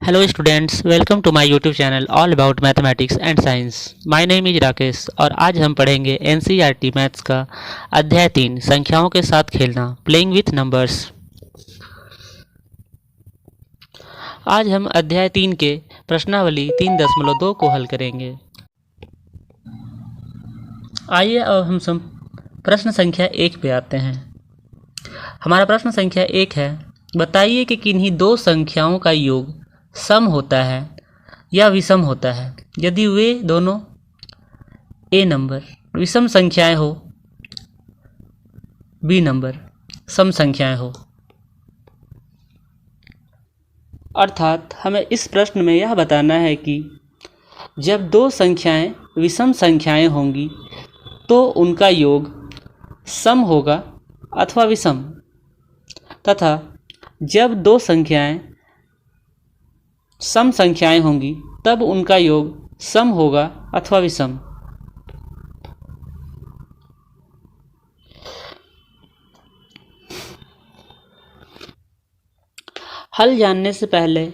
Hello students, welcome to my YouTube channel all about mathematics and science. My name is Rakesh और आज हम पढ़ेंगे NCERT maths का अध्याय 3 संख्याओं के साथ खेलना प्लेइंग विथ नंबर्स। आज हम अध्याय 3 के प्रश्नावली 3.2 को हल करेंगे। आइए अब हम प्रश्न संख्या 1 पे आते हैं। हमारा प्रश्न संख्या 1 है, बताइए कि किन्हीं दो संख्याओं का योग सम होता है या विषम होता है यदि वे दोनों ए नंबर विषम संख्याएं हो, बी नंबर सम संख्याएं हो। अर्थात हमें इस प्रश्न में यह बताना है कि जब दो संख्याएं विषम संख्याएं होंगी तो उनका योग सम होगा अथवा विषम, तथा जब दो संख्याएं सम संख्याएं होंगी तब उनका योग सम होगा अथवा विषम। हल जानने से पहले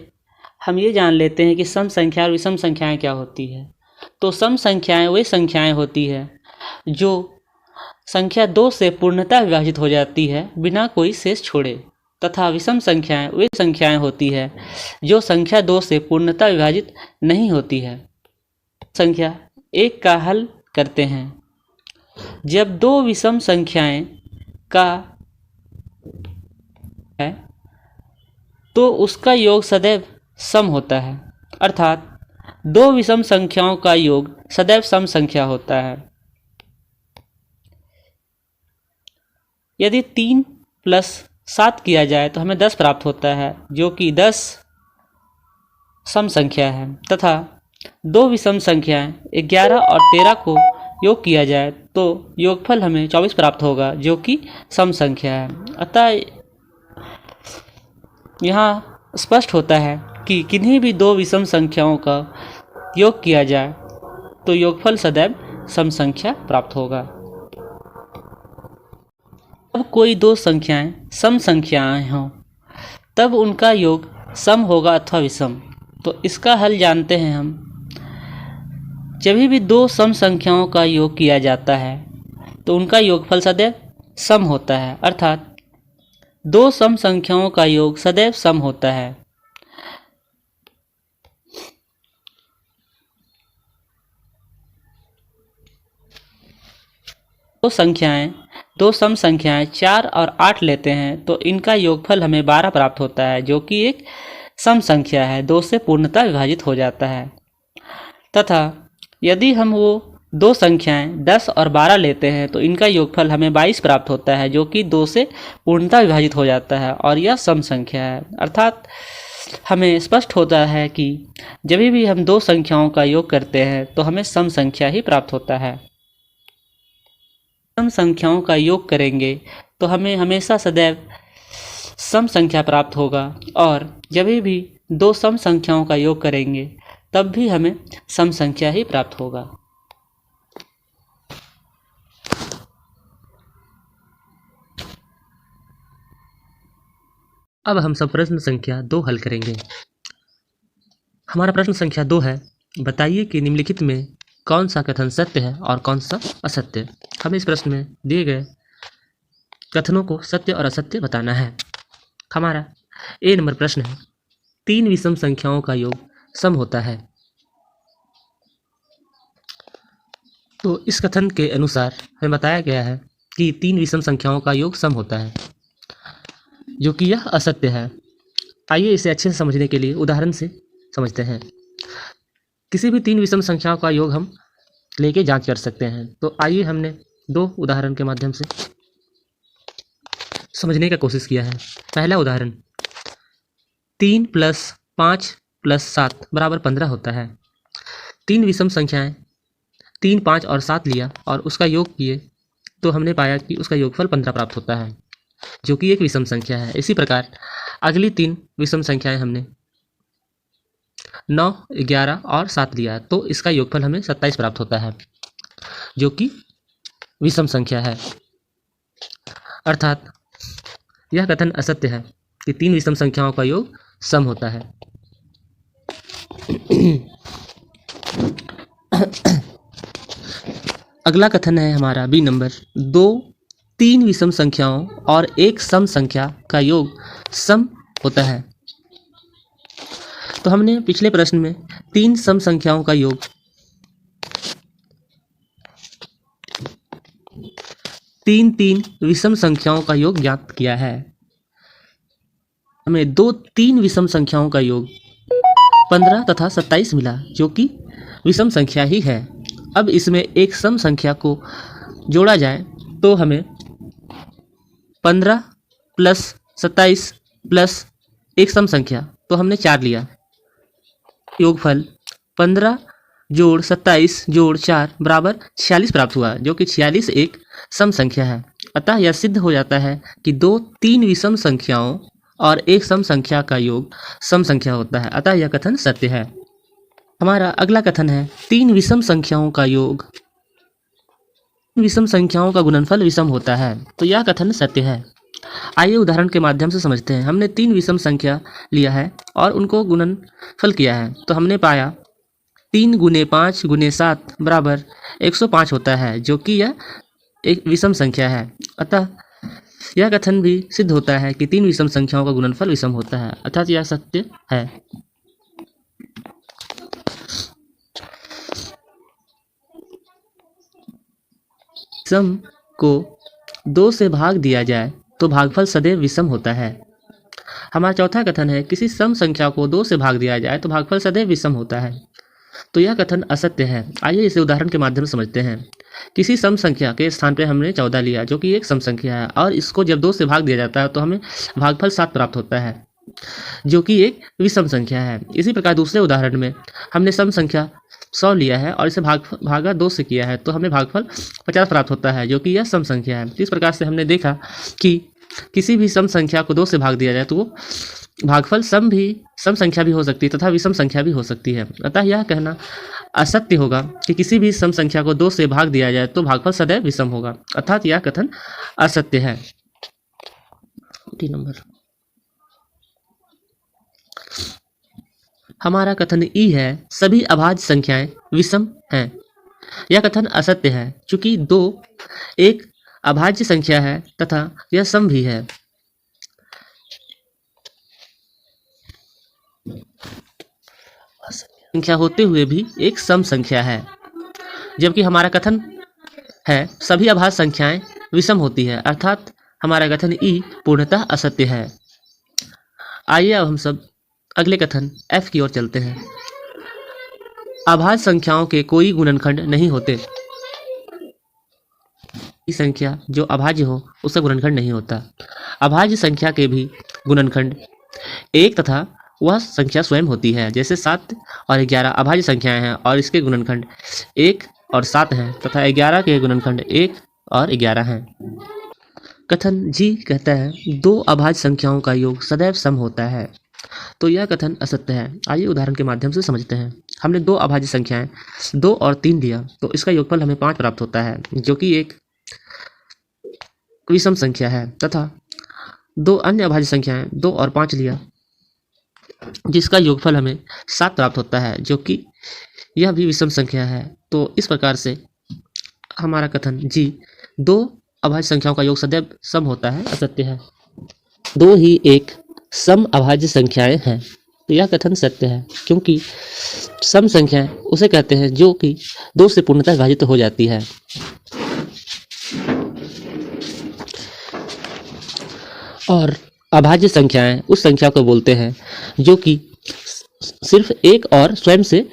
हम ये जान लेते हैं कि सम संख्या और विषम संख्याएं क्या होती है। तो सम संख्याएं वे संख्याएं होती है जो संख्या 2 से पूर्णतः विभाजित हो जाती है बिना कोई शेष छोड़े, तथा विषम संख्याएं वे संख्याएं होती है जो संख्या 2 से पूर्णतः विभाजित नहीं होती है। संख्या 1 का हल करते हैं। जब दो विषम संख्याएं का है तो उसका योग सदैव सम होता है, अर्थात दो विषम संख्याओं का योग सदैव सम संख्या होता है। यदि 3 + 7 किया जाए तो हमें 10 प्राप्त होता है, जो कि 10 सम संख्या है, तथा दो विषम संख्याएं 11 और 13 को योग किया जाए तो योगफल हमें 24 प्राप्त होगा, जो कि सम संख्या है। अतः यहाँ स्पष्ट होता है कि किन्हीं भी दो विषम संख्याओं का योग किया जाए तो योगफल सदैव सम संख्या प्राप्त होगा। जब कोई दो संख्याएं सम संख्याएं हों तब उनका योग सम होगा अथवा विषम। तो इसका हल जानते हैं हम। जब भी दो सम संख्याओं का योग किया जाता है तो उनका योगफल सदैव सम होता है, अर्थात दो सम संख्याओं का योग सदैव सम होता है। दो सम संख्याएं 4 और 8 लेते हैं तो इनका योगफल हमें 12 प्राप्त होता है, जो कि एक सम संख्या है, 2 से पूर्णतः विभाजित हो जाता है। तथा यदि हम वो दो संख्याएं 10 और 12 लेते हैं तो इनका योगफल हमें 22 प्राप्त होता है, जो कि 2 से पूर्णतः विभाजित हो जाता है और यह सम संख्या है। अर्थात हमें स्पष्ट होता है कि जब भी हम दो संख्याओं का योग करते हैं तो हमें सम संख्या ही प्राप्त होता है। सम संख्याओं का योग करेंगे तो हमें हमेशा सदैव सम संख्या प्राप्त होगा, और जब भी दो सम संख्याओं का योग करेंगे तब भी हमें सम संख्या ही प्राप्त होगा। अब हम सब प्रश्न संख्या 2 हल करेंगे। हमारा प्रश्न संख्या 2 है, बताइए कि निम्नलिखित में कौन सा कथन सत्य है और कौन सा असत्य। हमें इस प्रश्न में दिए गए कथनों को सत्य और असत्य बताना है। हमारा ए नंबर प्रश्न है, 3 विषम संख्याओं का योग सम होता है। तो इस कथन के अनुसार हमें बताया गया है कि 3 विषम संख्याओं का योग सम होता है, जो कि यह असत्य है। आइए इसे अच्छे से समझने के लिए उदाहरण से समझते हैं। किसी भी 3 विषम संख्याओं का योग हम लेके जांच कर सकते हैं। तो आइए हमने 2 उदाहरण के माध्यम से समझने का कोशिश किया है। पहला उदाहरण, 3 + 5 + 7 = 15 होता है। 3 विषम संख्याएं 3, 5 और 7 लिया और उसका योग किए तो हमने पाया कि उसका योगफल 15 प्राप्त होता है, जो कि एक विषम संख्या है। इसी प्रकार अगली 3 विषम संख्याएं हमने 9, 11 और 7 लिया तो इसका योगफल हमें 27 प्राप्त होता है, जो कि विषम संख्या है। अर्थात यह कथन असत्य है कि 3 विषम संख्याओं का योग सम होता है। अगला कथन है हमारा बी नंबर, दो तीन विषम संख्याओं और एक सम संख्या का योग सम होता है। तो हमने पिछले प्रश्न में तीन सम संख्याओं का योग तीन विषम संख्याओं का योग ज्ञात किया है। हमें दो तीन विषम संख्याओं का योग 15 तथा 27 मिला, जो कि विषम संख्या ही है। अब इसमें एक सम संख्या को जोड़ा जाए तो हमें 15 प्लस 27 प्लस एक सम संख्या, तो हमने 4 लिया। योगफल 15 जोड़ 27 जोड़ 4 बराबर 46 प्राप्त हुआ, जो कि 46 एक सम संख्या है। अतः यह सिद्ध हो जाता है कि दो तीन विषम संख्याओं और एक सम संख्या का योग सम संख्या होता है। अतः यह कथन सत्य है। हमारा अगला कथन है, तीन विषम संख्याओं का योग विषम संख्याओं का गुणनफल विषम होता है। तो यह कथन सत्य है। आइए उदाहरण के माध्यम से समझते हैं। हमने तीन विषम संख्या लिया है और उनको गुणनफल किया है। तो हमने पाया 3 गुने 5 गुने 7 बराबर 105 होता है, जो कि यह एक विषम संख्या है। अतः यह कथन भी सिद्ध होता है कि तीन विषम संख्याओं का गुणनफल विषम होता है, अर्थात यह सत्य है। सम को 2 से भाग दिया जाए तो भागफल सदैव विषम होता है। हमारा चौथा कथन है, किसी सम संख्या को 2 से भाग दिया जाए तो भागफल सदैव विषम होता है। तो यह कथन असत्य है। आइए इसे उदाहरण के माध्यम से समझते हैं। किसी सम संख्या के स्थान पर हमने 14 लिया, जो कि एक सम संख्या है, और इसको जब 2 से भाग दिया जाता है तो हमें भागफल 7 प्राप्त होता है, जो कि एक विषम संख्या है। इसी प्रकार दूसरे उदाहरण में हमने सम संख्या 100 लिया है और इसे भागा 2 से किया है, तो हमें भागफल 50 प्राप्त होता है, जो कि यह सम संख्या है। इस प्रकार से हमने देखा कि किसी भी सम संख्या को 2 से भाग दिया जाए तो वो भागफल सम संख्या भी हो सकती है तथा विषम संख्या भी हो सकती है। अतः यह कहना असत्य होगा कि किसी भी सम संख्या को 2 से भाग दिया जाए तो भागफल सदैव विषम होगा, अर्थात यह कथन असत्य है। नंबर हमारा कथन ई है, सभी अभाज्य संख्याएं विषम हैं। यह कथन असत्य है, चूंकि 2 एक अभाज्य संख्या है तथा यह सम भी है। संख्या होते हुए भी एक सम संख्या है, जबकि हमारा कथन है सभी अभाज्य संख्याएं विषम होती है, अर्थात हमारा कथन ई पूर्णतः असत्य है। आइए अब हम सब अगले कथन एफ की ओर चलते हैं। अभाज्य संख्याओं के कोई गुणनखंड नहीं होते। संख्या जो अभाज्य हो उसका गुणनखंड नहीं होता। अभाज्य संख्या के भी गुणनखंड 1 तथा वह संख्या स्वयं होती है। जैसे 7 और 11 अभाज्य संख्याएं हैं और इसके गुणनखंड 1 और 7 हैं तथा 11 के गुणनखंड 1 और 11 हैं। कथन जी कहता है 2 अभाज्य संख्याओं का योग सदैव सम होता है। तो यह कथन असत्य है। आइए उदाहरण के माध्यम से समझते हैं। हमने 2 अभाज्य संख्याएं 2 और 3 लिया, तो इसका योगफल हमें 5 प्राप्त होता है, जो कि एक विषम संख्या है। तथा 2 अन्य अभाज्य संख्याएं 2 और 5 लिया, जिसका योगफल हमें 7 प्राप्त होता है, जो कि यह भी विषम संख्या है। तो इस प्रकार से हमारा कथन जी 2 अभाज्य संख्याओं का योग सदैव सम होता है असत्य है। 2 ही एक सम अभाज्य संख्याएं हैं। तो यह कथन सत्य है, क्योंकि सम संख्याएं उसे कहते हैं जो कि 2 से पूर्णतः विभाजित हो जाती है। और अभाज्य संख्याएं उस संख्या को बोलते हैं जो कि सिर्फ एक और स्वयं से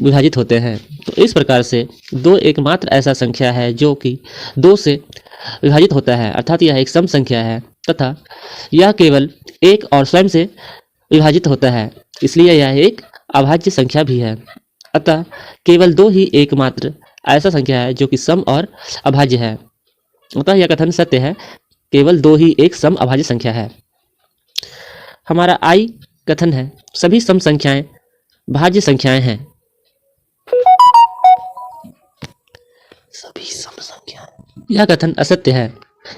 विभाजित होते हैं। तो इस प्रकार से 2 एकमात्र ऐसा संख्या है जो कि 2 से विभाजित होता है, अर्थात यह एक सम संख्या है तथा यह केवल एक और स्वयं से विभाजित होता है, इसलिए यह एक अभाज्य संख्या भी है। अतः केवल 2 ही एकमात्र ऐसा संख्या है जो कि सम और अभाज्य है। अतः यह कथन सत्य है, केवल 2 ही एक सम अभाज्य संख्या है। हमारा आई कथन है सभी सम संख्याएं भाज्य संख्याएं हैं। सभी सम संख्याएं, यह कथन असत्य है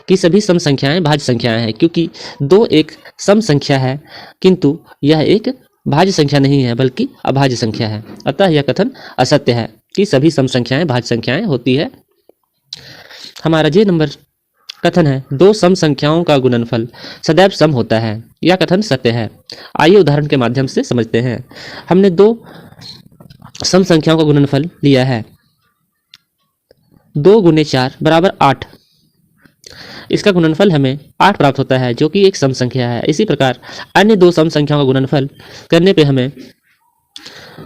कि सभी सम संख्याएं भाज्य संख्याएं हैं, क्योंकि 2 एक सम संख्या है किंतु यह एक भाज्य संख्या नहीं है बल्कि अभाज्य संख्या है। अतः यह कथन असत्य है कि सभी सम संख्याएं भाज्य संख्याएं होती है। हमारा जे नंबर कथन है, दो सम संख्याओं का गुणनफल सदैव सम होता है। यह कथन सत्य है। आइए उदाहरण के माध्यम से समझते हैं। हमने दो सम संख्याओं का गुणनफल लिया है, 2 गुने 4 बराबर 8। इसका गुणनफल हमें 8 प्राप्त होता है जो कि एक सम संख्या है। इसी प्रकार अन्य दो सम संख्याओं का गुणनफल करने पे हमें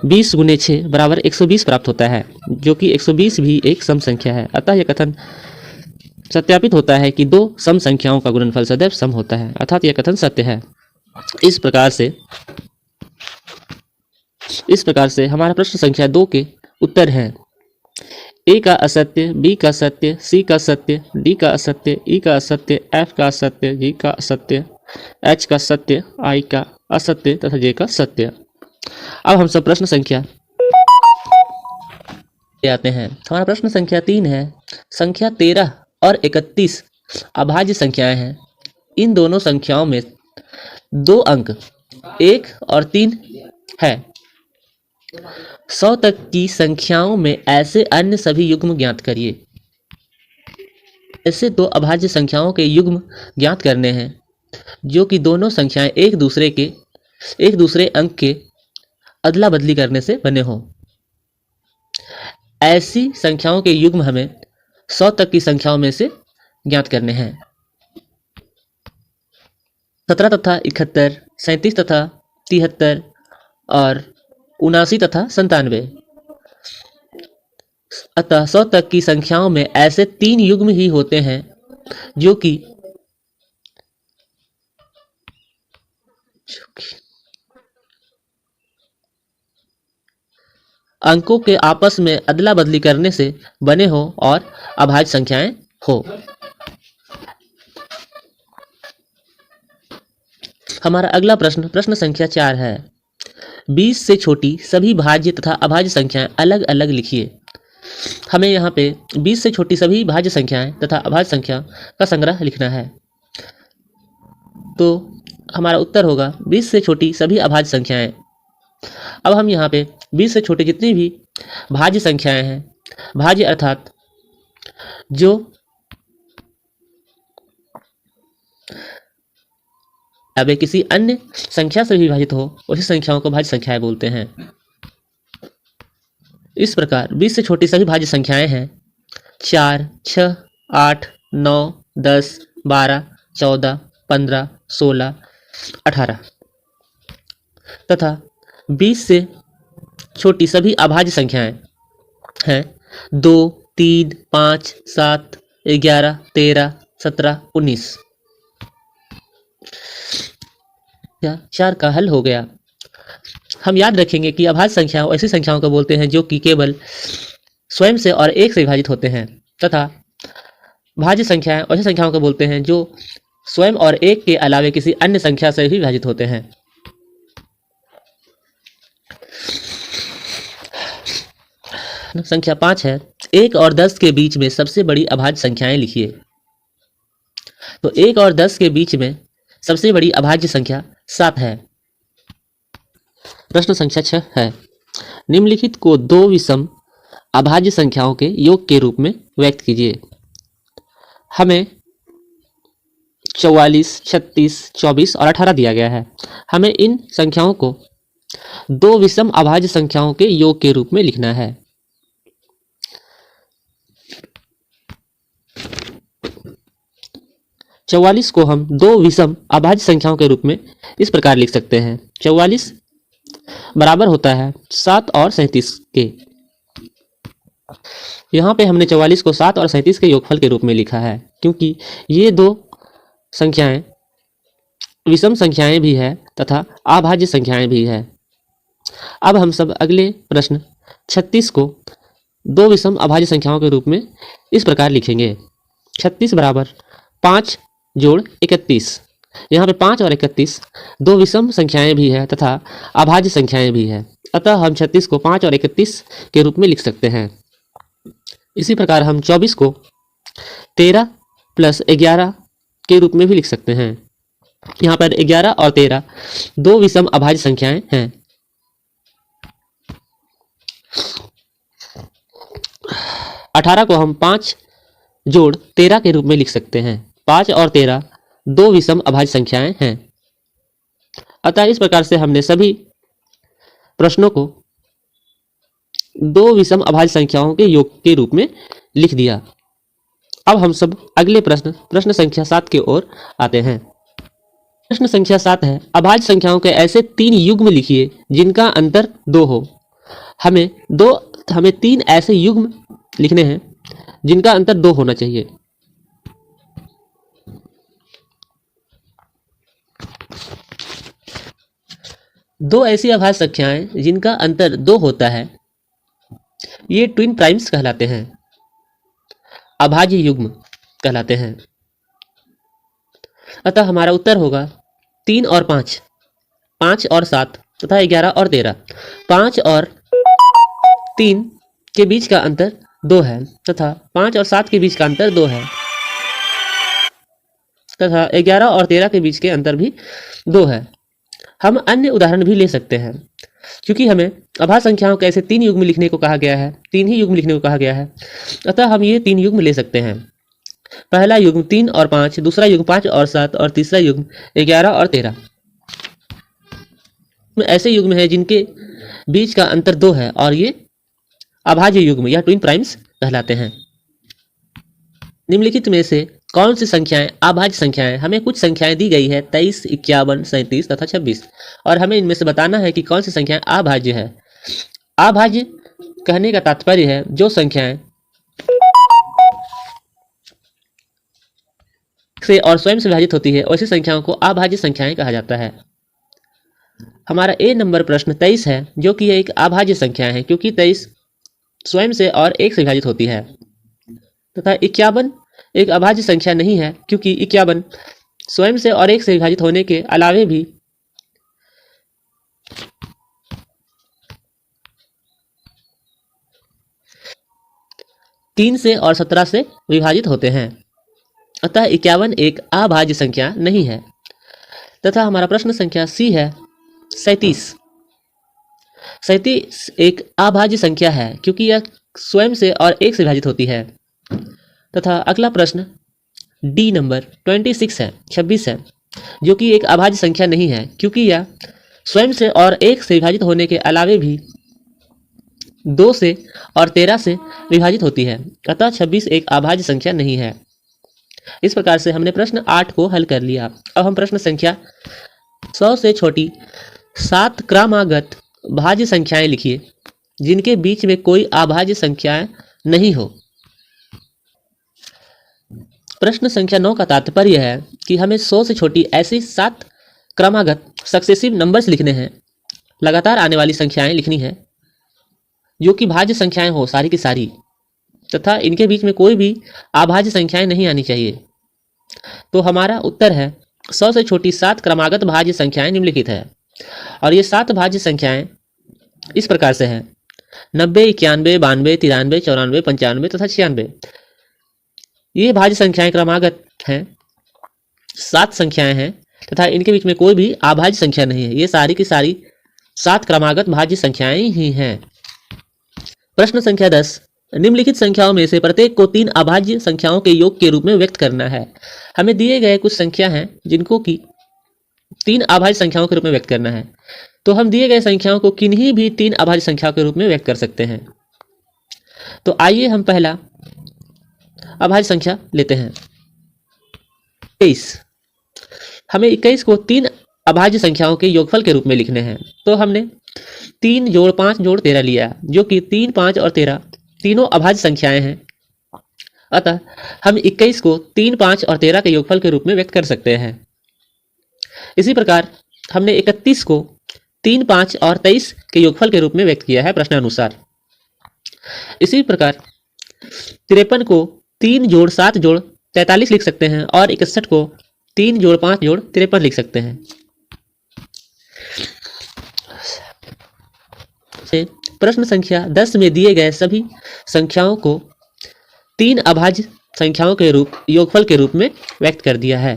20 गुने 6 बराबर 120 प्राप्त होता है जो कि 120 भी एक सम संख्या है। अतः यह कथन सत्यापित होता है कि दो सम संख्याओं का गुणनफल सदैव सम होता है, अर्थात यह कथन सत्य है। इस प्रकार से हमारा प्रश्न संख्या 2 के उत्तर हैं। ए का असत्य, बी का सत्य, सी का सत्य, डी का असत्य, ई का असत्य, एफ का असत्य, जी का असत्य, एच का सत्य, आई का असत्य तथा जे का सत्य। अब हम सब प्रश्न संख्या आते हैं। हमारा प्रश्न संख्या 3 है। संख्या 13 और 31 अभाज्य संख्याएं हैं। इन दोनों संख्याओं में दो अंक 1 और 3 है। 100 तक की संख्याओं में ऐसे अन्य सभी युग्म ज्ञात करिए। ऐसे दो अभाज्य संख्याओं के युग्म ज्ञात करने हैं जो कि दोनों संख्याएं एक दूसरे अंक के अदला बदली करने से बने हों। ऐसी संख्याओं के युग्म हमें 100 तक की संख्याओं में से ज्ञात करने हैं। 17 तथा 71, 37 तथा 73 और 79 तथा 97। अतः 100 तक की संख्याओं में ऐसे 3 युग्म ही होते हैं जो कि अंकों के आपस में अदला बदली करने से बने हो और अभाज्य संख्याएं हो। हमारा अगला प्रश्न संख्या 4 है। 20 से छोटी सभी भाज्य तथा अभाज्य संख्याएं अलग अलग लिखिए। हमें यहाँ पे 20 से छोटी सभी भाज्य संख्याएं तथा अभाज्य संख्या का संग्रह लिखना है। तो हमारा उत्तर होगा 20 से छोटी सभी अभाज्य संख्याएं। अब हम यहाँ पे 20 से छोटी जितनी भी भाज्य संख्याएं हैं, भाज्य अर्थात जो अब किसी अन्य संख्या से विभाजित हो उसी संख्याओं को भाज्य संख्याएं बोलते हैं। इस प्रकार 20 से छोटी सभी भाज्य संख्याएं हैं 4, 6, 8, 9, 10, 12, 14, 15, 16, 18 तथा 20 से छोटी सभी अभाज्य संख्याएं हैं 2, 3, 5, 7, 11, 13, 17, 19। 4 का हल हो गया। हम याद रखेंगे कि अभाज्य संख्याओं ऐसी संख्याओं को बोलते हैं जो कि केवल स्वयं से और एक से विभाजित होते हैं तथा भाज्य संख्याएं ऐसी संख्याओं को बोलते हैं जो स्वयं और एक के अलावे किसी अन्य संख्या से भी विभाजित होते हैं। संख्या 5 है। 1 और 10 के बीच में सबसे बड़ी अभाज्य संख्याएं लिखिए। तो 1 और 10 के बीच में सबसे बड़ी अभाज्य संख्या 7 है। प्रश्न संख्या 6 है। निम्नलिखित को दो विषम अभाज्य संख्याओं के योग के रूप में व्यक्त कीजिए। हमें 44, 36, 24 और 18 दिया गया है। हमें इन संख्याओं को दो विषम अभाज्य संख्याओं के योग के रूप में लिखना है। चौवालीस को हम दो विषम अभाज्य संख्याओं के रूप में इस प्रकार लिख सकते हैं। 44 बराबर होता है 7 और 37 के। यहाँ पे हमने 44 को 7 और 37 के योगफल के रूप में लिखा है क्योंकि ये दो संख्याएं विषम संख्याएं भी है तथा अभाज्य संख्याएं भी है। अब हम सब अगले प्रश्न 36 को दो विषम अभाज्य संख्याओं के रूप में इस प्रकार लिखेंगे। 36 बराबर 5 जोड़ 31। यहाँ पे 5 और 31 दो विषम संख्याएं भी है तथा अभाज्य संख्याएं भी है। अतः हम 36 को 5 और 31 के रूप में लिख सकते हैं। इसी प्रकार हम 24 को 13 + 11 के रूप में भी लिख सकते हैं। यहाँ पर 11 और 13 दो विषम अभाज्य संख्याएं हैं। 18 को हम 5 जोड़ 13 के रूप में लिख सकते हैं। 5 और 13 दो विषम अभाज्य संख्याएं हैं। अतः इस प्रकार से हमने सभी प्रश्नों को दो विषम अभाज्य संख्याओं के योग के रूप में लिख दिया। अब हम सब अगले प्रश्न संख्या 7 की ओर आते हैं। प्रश्न संख्या 7 है, अभाज्य संख्याओं के ऐसे 3 युग्म लिखिए जिनका अंतर 2 हो। हमें 3 ऐसे युग्म लिखने हैं जिनका अंतर 2 होना चाहिए। दो ऐसी अभाज्य संख्याएं जिनका अंतर 2 होता है, ये ट्विन प्राइम्स कहलाते हैं, अभाज्य युग्म कहलाते हैं। अतः हमारा उत्तर होगा 3 और 5, 5 और 7 तथा 11 और 13। 5 और 3 के बीच का अंतर 2 है तथा 5 और 7 के बीच का अंतर 2 है तथा 11 और 13 के बीच के अंतर भी 2 है। हम अन्य उदाहरण भी ले सकते हैं, क्योंकि हमें अभाज्य संख्याओं के ऐसे 3 युग्म लिखने को कहा गया है, 3 ही युग्म लिखने को कहा गया है। अतः हम ये 3 युग्म ले सकते हैं। पहला युग्म 3 और 5, दूसरा युग्म 5 और 7 और तीसरा युग्म 11 और 13। ऐसे युग्म है जिनके बीच का अंतर 2 है और ये अभाज्य युग्म या ट्विन प्राइम्स कहलाते हैं। निम्नलिखित में से कौन सी संख्याएं अभाज्य संख्याएं? हमें कुछ संख्याएं दी गई है 23, 51, 37 तथा 26 और हमें इनमें से बताना है कि कौन सी संख्याएं अभाज्य है। अभाज्य कहने का तात्पर्य है जो संख्याएं से और स्वयं से विभाजित होती है, ऐसी संख्याओं को अभाज्य संख्याएं कहा जाता है। हमारा ए नंबर प्रश्न 23 है, जो कि एक अभाज्य संख्या है क्योंकि 23 स्वयं से और 1 से विभाजित होती है, तथा 51 एक अभाज्य संख्या नहीं है क्योंकि 51 स्वयं से और 1 से विभाजित होने के अलावे भी 3 से और 17 से विभाजित होते हैं। अतः 51 एक अभाज्य संख्या नहीं है। तथा हमारा प्रश्न संख्या सी है 37। 37 एक अभाज्य संख्या है क्योंकि यह स्वयं से और 1 से विभाजित होती है। तथा अगला प्रश्न डी नंबर 26 है, जो कि एक अभाज्य संख्या नहीं है क्योंकि यह स्वयं से और 1 से विभाजित होने के अलावे भी 2 से और 13 से विभाजित होती है। अतः 26 एक अभाज्य संख्या नहीं है। इस प्रकार से हमने प्रश्न 8 को हल कर लिया। अब हम प्रश्न संख्या 100 से छोटी 7 क्रमागत भाज्य संख्याएं लिखिए जिनके बीच में कोई अभाज्य संख्याएं नहीं हो। प्रश्न संख्या 9 का तात्पर्य है कि हमें 100 से छोटी ऐसी 7 क्रमागत सक्सेसिव नंबर्स लिखने हैं, लगातार आने वाली संख्याएं लिखनी है जो कि भाज्य संख्याएं हो सारी की सारी, तथा इनके बीच में कोई भी अभाज्य संख्याएं नहीं आनी चाहिए। तो हमारा उत्तर है 100 से छोटी 7 क्रमागत भाज्य संख्याएं निम्नलिखित है और ये 7 भाज्य संख्याएं इस प्रकार से हैं 90, 91, 92, 93, 94, 95 तथा 96। ये भाज्य संख्याएं क्रमागत हैं, 7 संख्याएं हैं तथा इनके बीच में कोई भी अभाज्य संख्या नहीं है। ये सारी की सारी 7 क्रमागत भाज्य संख्याएं ही हैं। प्रश्न संख्या 10, निम्नलिखित संख्याओं में से प्रत्येक को 3 अभाज्य संख्याओं के योग के रूप में व्यक्त करना है। हमें दिए गए कुछ संख्या हैं जिनको कि 3 अभाज्य संख्याओं के रूप में व्यक्त करना है। तो हम दिए गए संख्याओं को किन्हीं भी 3 अभाज्य संख्याओं के रूप में व्यक्त कर सकते हैं। तो आइए हम पहला अभाज्य संख्या लेते हैं 21। हमें 21 को 3 अभाज्य संख्याओं के योगफल के रूप में लिखने हैं। तो हमने 3 जोड़ 5 जोड़ 13 लिया, जो कि 3, 5 और 13 तीनों अभाज्य संख्याएं हैं। अतः हम 21 को 3, 5 और 13 के योगफल के रूप में व्यक्त कर सकते हैं। इसी प्रकार हमने 31 को 3, 5 और 23 के योगफल के रूप में व्यक्त किया है प्रश्नानुसार। इसी प्रकार 53 को 3 जोड़ 7 जोड़ 43 लिख सकते हैं और 61 को 3 जोड़ 5 जोड़ 53 लिख सकते हैं। प्रश्न संख्या 10 में दिए गए सभी संख्याओं को 3 अभाज्य संख्याओं के योगफल के रूप में व्यक्त कर दिया है।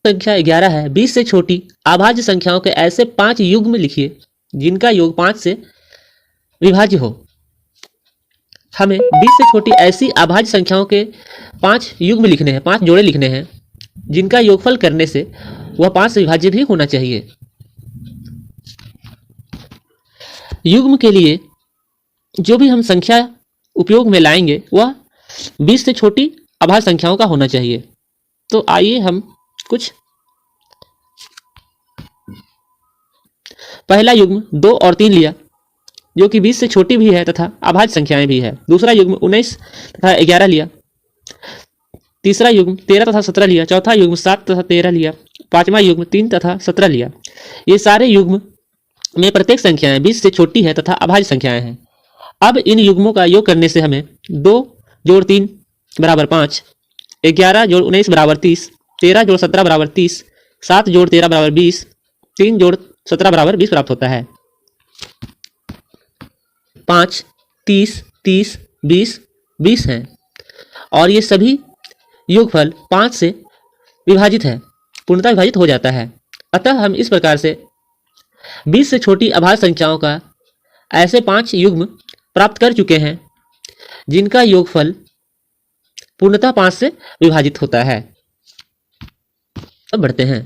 संख्या 11 है। 20 से छोटी अभाज्य संख्याओं के ऐसे 5 युग्म लिखिए जिनका योग 5 से विभाज्य हो। हमें 20 से छोटी ऐसी अभाज्य संख्याओं के 5 युग्म लिखने हैं, 5 जोड़े लिखने हैं जिनका योगफल करने से वह 5 से विभाज्य भी होना चाहिए। युग्म के लिए जो भी हम संख्या उपयोग में लाएंगे वह 20 से छोटी अभाज्य संख्याओं का होना चाहिए। तो आइए हम कुछ पहला युग्म 2 और 3 लिया जो कि 20 से छोटी भी है तथा अभाज्य संख्याएं भी है। दूसरा युग्म 19 तथा 11 लिया। तीसरा युग्म 13 तथा 17 लिया। चौथा युग्म 7 तथा 13 लिया। पांचवा युग्म 3 तथा 17 लिया। ये सारे युग्म में प्रत्येक संख्याएं 20 से छोटी है तथा अभाज्य संख्याएं हैं। अब इन युग्मों का योग करने से हमें 2 जोड़ 3 बराबर 5, 11 जोड़ 19 बराबर 30, 13 जोड़ 17 बराबर 30, 7 जोड़ 13 बराबर 20, 3 जोड़ 17 बराबर 20 प्राप्त होता है। 5, 30, 30, 20, 20 हैं और ये सभी योगफल 5 से विभाजित है, पूर्णतः विभाजित हो जाता है। अतः हम इस प्रकार से 20 से छोटी अभाज्य संख्याओं का ऐसे 5 युग्म प्राप्त कर चुके हैं जिनका योगफल पूर्णतः 5 से विभाजित होता है। अब बढ़ते हैं।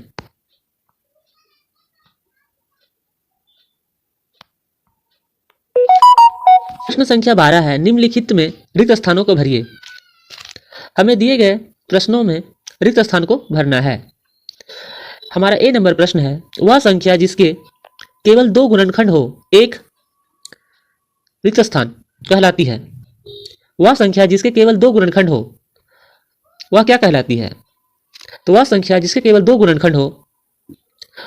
प्रश्न संख्या 12 है। निम्नलिखित में रिक्त स्थानों को भरिए। हमें दिए गए प्रश्नों में रिक्त स्थान को भरना है। हमारा ए नंबर प्रश्न है, वह संख्या जिसके केवल 2 गुणनखंड हो एक रिक्त स्थान कहलाती है। वह संख्या जिसके केवल 2 गुणनखंड हो वह क्या कहलाती है? तो वह संख्या जिसके केवल 2 गुणनखंड हो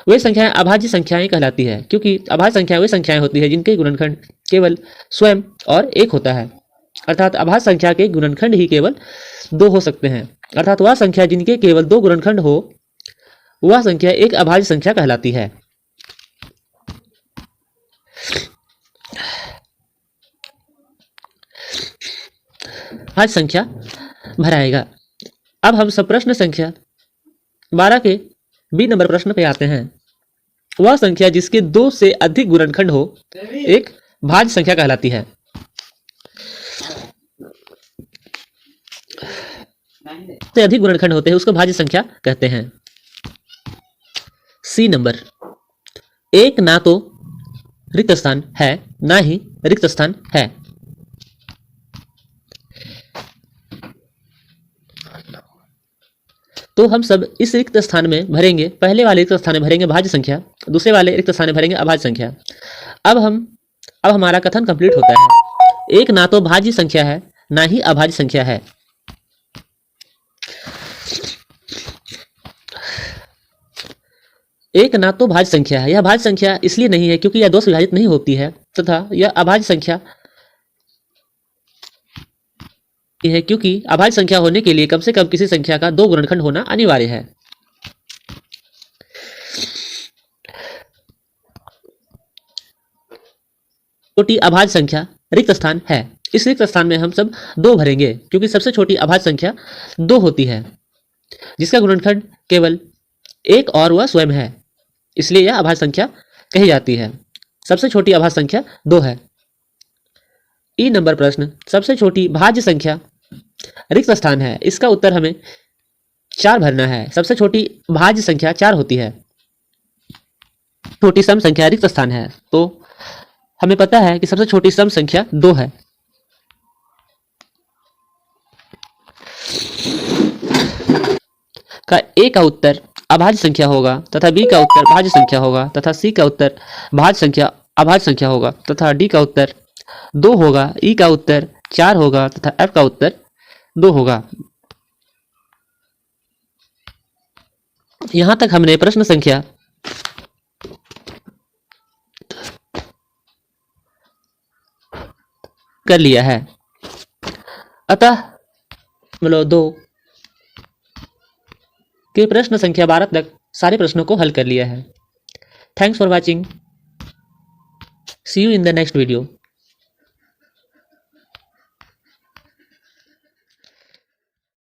वे संख्याएं अभाज्य संख्याएं कहलाती है, क्योंकि अभाज्य संख्या वे संख्याएं होती है जिनके गुणनखंड केवल स्वयं और एक होता है। अर्थात अभाज्य संख्या के गुणनखंड ही केवल 2 हो सकते हैं। अर्थात वह संख्या जिनके केवल 2 गुणनखंड हो वह संख्या एक अभाज्य संख्या कहलाती है। अभाज्य संख्या भराएगा। अब हम सब प्रश्न संख्या 12 के बी नंबर प्रश्न पे आते हैं। वह संख्या जिसके 2 से अधिक गुणनखंड हो एक भाज्य संख्या कहलाती है। से अधिक गुणनखंड होते हैं उसको भाज्य संख्या कहते हैं। सी नंबर, एक ना तो रिक्त स्थान है ना ही रिक्त स्थान है। तो हम सब इस रिक्त स्थान में भरेंगे, पहले वाले रिक्त स्थान में भरेंगे भाज्य संख्या, दूसरे वाले रिक्त स्थान में भरेंगे अभाज्य संख्या। अब हमारा कथन कंप्लीट होता है। एक ना तो भाज्य संख्या है ना ही अभाज्य संख्या है। एक ना तो भाज्य संख्या है, यह भाज्य संख्या इसलिए नहीं है क्योंकि यह 2 से विभाजित नहीं होती है, तथा यह अभाज्य संख्या है क्योंकि अभाज्य संख्या होने के लिए कम से कम किसी संख्या का 2 गुणनखंड होना अनिवार्य है। छोटी अभाज्य संख्या रिक्त स्थान है। इस रिक्त स्थान में हम सब 2 भरेंगे क्योंकि सबसे छोटी अभाज्य संख्या 2 होती है जिसका गुणनखंड केवल 1 और वह स्वयं है, इसलिए यह अभाज्य संख्या कही जाती है। सबसे छोटी अभाज्य संख्या 2 है। ई नंबर प्रश्न, सबसे छोटी भाज्य संख्या रिक्त स्थान है। इसका उत्तर हमें 4 भरना है। सबसे छोटी भाज्य संख्या 4 होती है। छोटी सम संख्या रिक्त स्थान है, तो हमें पता है कि सबसे छोटी सम संख्या 2 है। का ए का उत्तर अभाज्य संख्या होगा तथा बी का उत्तर भाज्य संख्या होगा तथा सी का उत्तर भाज्य संख्या अभाज्य संख्या होगा तथा डी का उत्तर 2 होगा, ई का उत्तर 4 होगा तथा एफ का उत्तर 2 होगा। यहां तक हमने प्रश्न संख्या कर लिया है। अतः 2 के प्रश्न संख्या 12 तक सारे प्रश्नों को हल कर लिया है। Thanks for watching. See you in the next video.